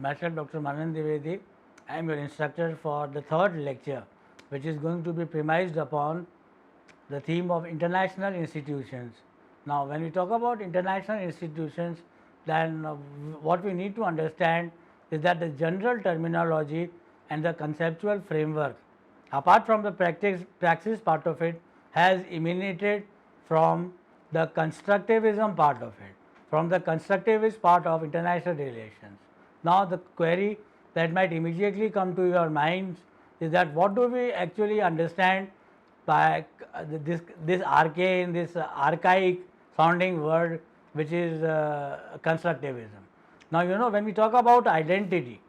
Myself, Dr. Manan Dwivedi. I am your instructor for the third lecture, which is going to be premised upon the theme of international institutions. Now, when we talk about international institutions, then what we need to understand is that the general terminology and the conceptual framework, apart from the praxis part of it, has emanated from the constructivism part of it, from the constructivist part of international relations. Now, the query that might immediately come to your minds is that what do we actually understand by this arcane, this archaic sounding word which is constructivism. Now, you know, when we talk about identity,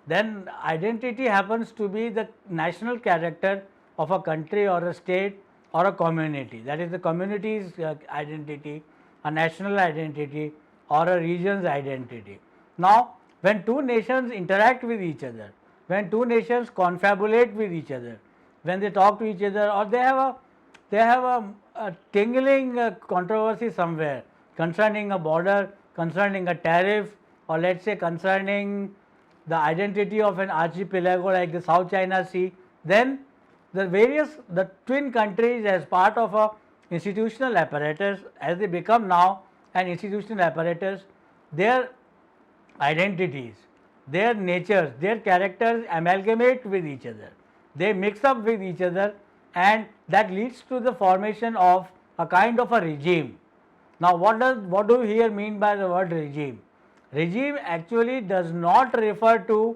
then identity happens to be the national character of a country or a state or a community. That is the community's identity, a national identity or a region's identity. Now, when two nations interact with each other, when two nations confabulate with each other, when they talk to each other, or they have a tingling controversy somewhere concerning a border, concerning a tariff, or let's say concerning the identity of an archipelago like the South China Sea, then the twin countries as part of a institutional apparatus, as they become now an institutional apparatus, their identities, their natures, their characters amalgamate with each other. They mix up with each other, and that leads to the formation of a kind of a regime. Now, what do we here mean by the word regime? Regime actually does not refer to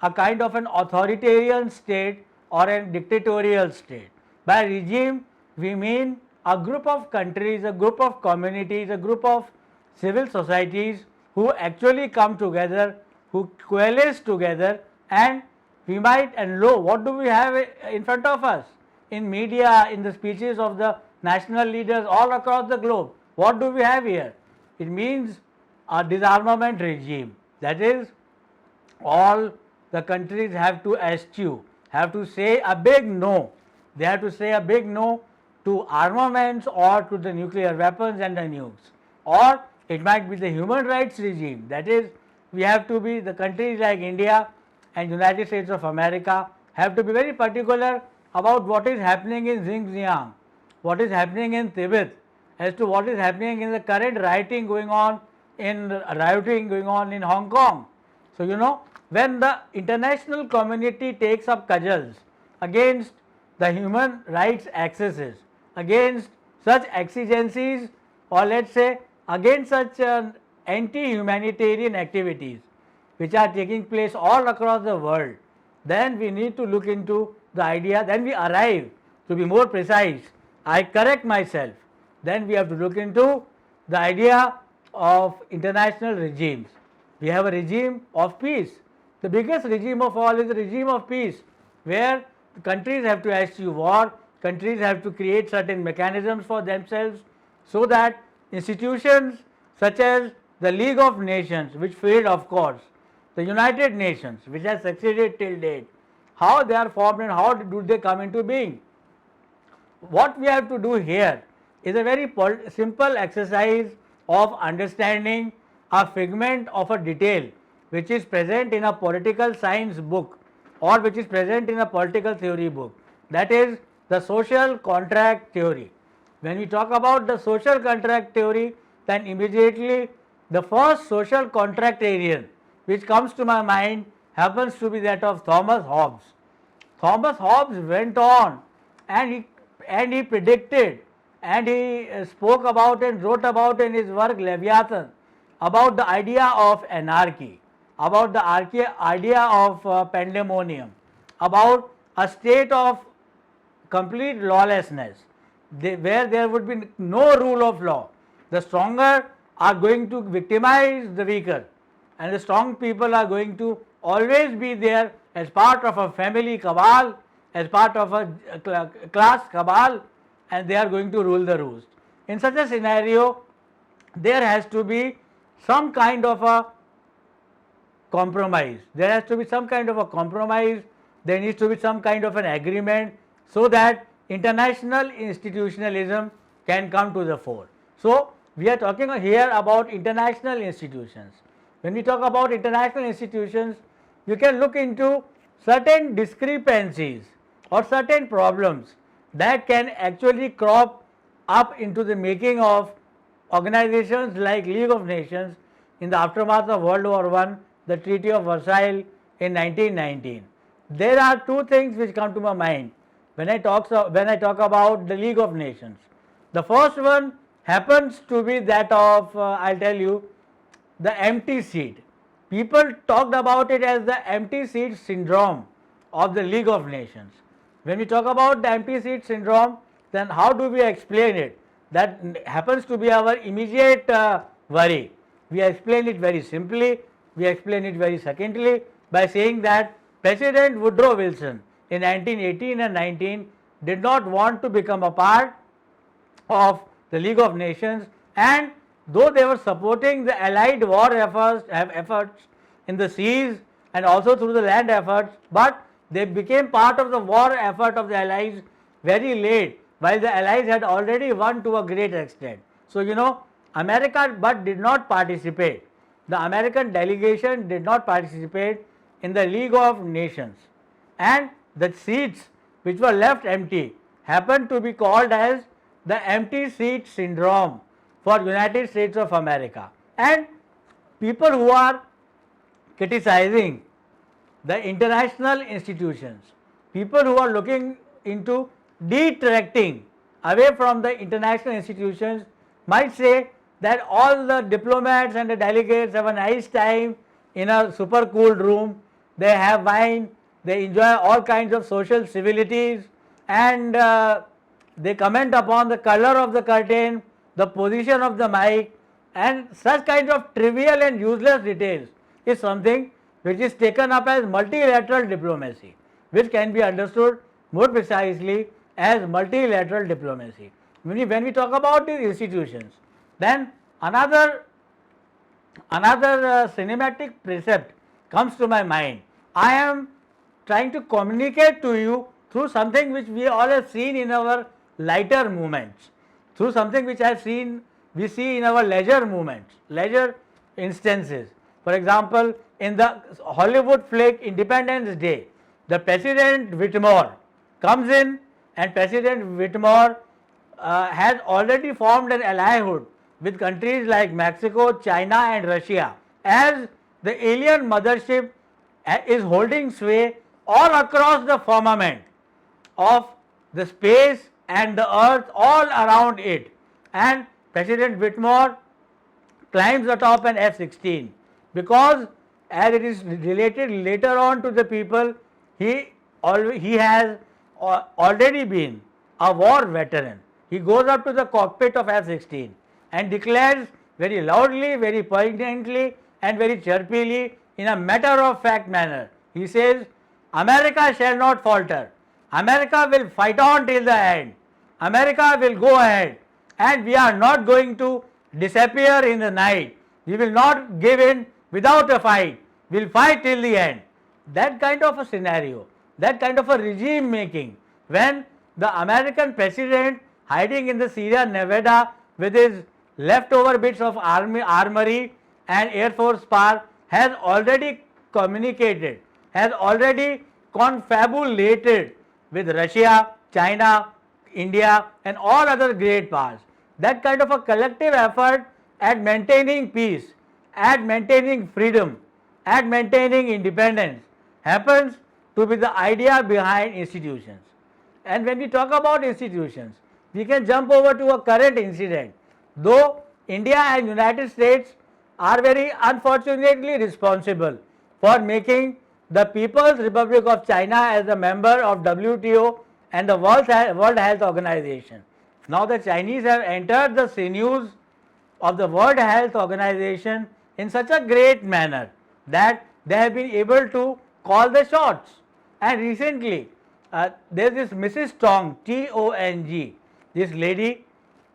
a kind of an authoritarian state or a dictatorial state. By regime, we mean a group of countries, a group of communities, a group of civil societies who actually come together, who coalesce together, and we might, and lo, what do we have in front of us? In media, in the speeches of the national leaders all across the globe, what do we have here? It means a disarmament regime. That is, all the countries have to eschew, have to say a big no. They have to say a big no to armaments or to the nuclear weapons and the nukes. Or it might be the human rights regime. That is, we have to be, the countries like India and United States of America have to be very particular about what is happening in Xinjiang, what is happening in Tibet, as to what is happening in the current rioting going on in Hong Kong. So, you know, when the international community takes up cudgels against the human rights excesses, against such exigencies, or let's say against such anti-humanitarian activities which are taking place all across the world, then we need to look into the idea, then we arrive, to be more precise, I correct myself, then we have to look into the idea of international regimes. We have a regime of peace. The biggest regime of all is the regime of peace, where countries have to eschew war, countries have to create certain mechanisms for themselves, so that institutions such as the League of Nations, which failed of course, the United Nations, which has succeeded till date, how they are formed and how do they come into being. What we have to do here is a very simple exercise of understanding a figment of a detail which is present in a political science book or which is present in a political theory book, that is the social contract theory. When we talk about the social contract theory, then immediately the first social contractarian which comes to my mind happens to be that of Thomas Hobbes. Thomas Hobbes went on and he predicted and he spoke about and wrote about in his work Leviathan about the idea of anarchy, about the idea of pandemonium, about a state of complete lawlessness, where there would be no rule of law. The stronger are going to victimize the weaker, and the strong people are going to always be there as part of a family cabal, as part of a class cabal, and they are going to rule the roost. In such a scenario, there has to be some kind of a compromise. There has to be some kind of a compromise. There needs to be some kind of an agreement so that international institutionalism can come to the fore. So, we are talking here about international institutions. when we talk about international institutions, you can look into certain discrepancies or certain problems that can actually crop up into the making of organizations like League of Nations in the aftermath of World War I, the Treaty of Versailles in 1919. There are two things which come to my mind when I talk about the League of Nations. The first one happens to be that of, I'll tell you, the empty seat. People talked about it as the empty seat syndrome of the League of Nations. When we talk about the empty seat syndrome, then how do we explain it? That happens to be our immediate worry. We explain it very simply, we explain it very succinctly by saying that President Woodrow Wilson in 1918 and 19 did not want to become a part of the League of Nations, and though they were supporting the Allied war efforts in the seas and also through the land efforts, but they became part of the war effort of the Allies very late, while the Allies had already won to a great extent. So, America but did not participate. The American delegation did not participate in the League of Nations, and the seats which were left empty happened to be called as the empty seat syndrome for United States of America. And people who are criticizing the international institutions, people who are looking into detracting away from the international institutions might say that all the diplomats and the delegates have a nice time in a super cooled room, they have wine, they enjoy all kinds of social civilities, and they comment upon the color of the curtain, the position of the mic, and such kinds of trivial and useless details is something which is taken up as multilateral diplomacy, which can be understood more precisely as multilateral diplomacy. When we talk about these institutions, then another cinematic precept comes to my mind. I am trying to communicate to you through something which we all have seen in our lighter moments, through something which we see in our leisure moments, leisure instances. For example, in the Hollywood flick Independence Day, the President Whitmore comes in, and President Whitmore has already formed an allyhood with countries like Mexico, China and Russia, as the alien mothership is holding sway all across the firmament of the space and the earth all around it, and President Whitmore climbs atop an F-16 because, as it is related later on to the people, he has already been a war veteran. He goes up to the cockpit of F-16 and declares very loudly, very poignantly and very chirpily in a matter-of-fact manner. He says, America shall not falter. America will fight on till the end. America will go ahead, and we are not going to disappear in the night. We will not give in without a fight. We will fight till the end. That kind of a scenario, that kind of a regime making, when the American president hiding in the Sierra Nevada with his leftover bits of armory and air force power has already communicated, has already confabulated with Russia, China, India and all other great powers. That kind of a collective effort at maintaining peace, at maintaining freedom, at maintaining independence happens to be the idea behind institutions. And when we talk about institutions, we can jump over to a current incident. Though India and United States are very unfortunately responsible for making the People's Republic of China as a member of WTO and the World Health Organization. Now the Chinese have entered the sinews of the World Health Organization in such a great manner that they have been able to call the shots. And recently, there is this Mrs. Tong, T-O-N-G, this lady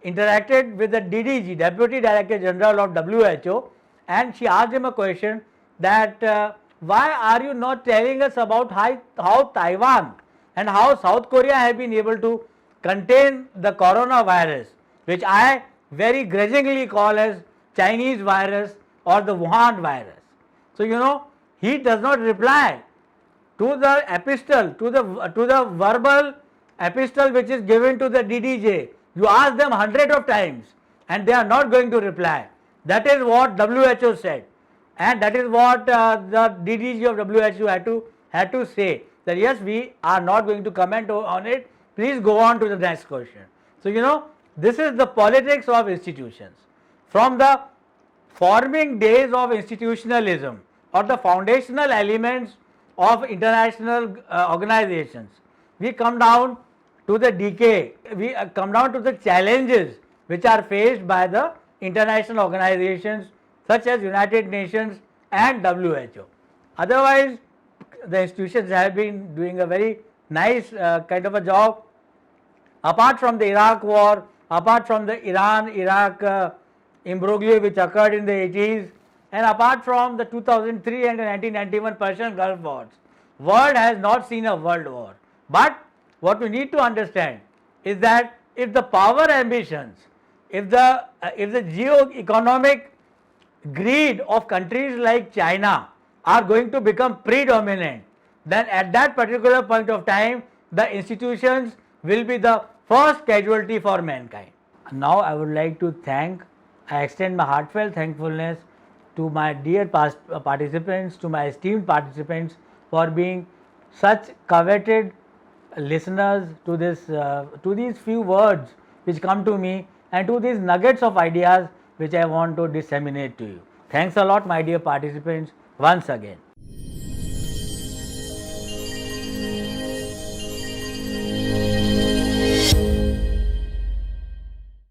interacted with the DDG, Deputy Director General of WHO, and she asked him a question that why are you not telling us about how Taiwan and how South Korea have been able to contain the coronavirus, which I very grudgingly call as Chinese virus or the Wuhan virus. So, he does not reply to the epistle, to the verbal epistle which is given to the DDJ. You ask them hundreds of times and they are not going to reply. That is what WHO said, and that is what the DDG of WHO had to say, that yes, we are not going to comment on it. Please go on to the next question. So, this is the politics of institutions. From the forming days of institutionalism or the foundational elements of international organizations, we come down to the decay, we come down to the challenges which are faced by the international organizations such as United Nations and WHO. Otherwise, the institutions have been doing a very nice kind of a job. Apart from the Iraq war, apart from the Iran-Iraq imbroglio which occurred in the 80s, and apart from the 2003 and the 1991 Persian Gulf wars, world has not seen a world war. But what we need to understand is that if the power ambitions, if the geo-economic greed of countries like China are going to become predominant, then at that particular point of time, the institutions will be the first casualty for mankind. Now I would like to I extend my heartfelt thankfulness to my dear past participants, to my esteemed participants for being such coveted listeners to these few words which come to me, and to these nuggets of ideas which I want to disseminate to you. Thanks a lot, my dear participants, once again.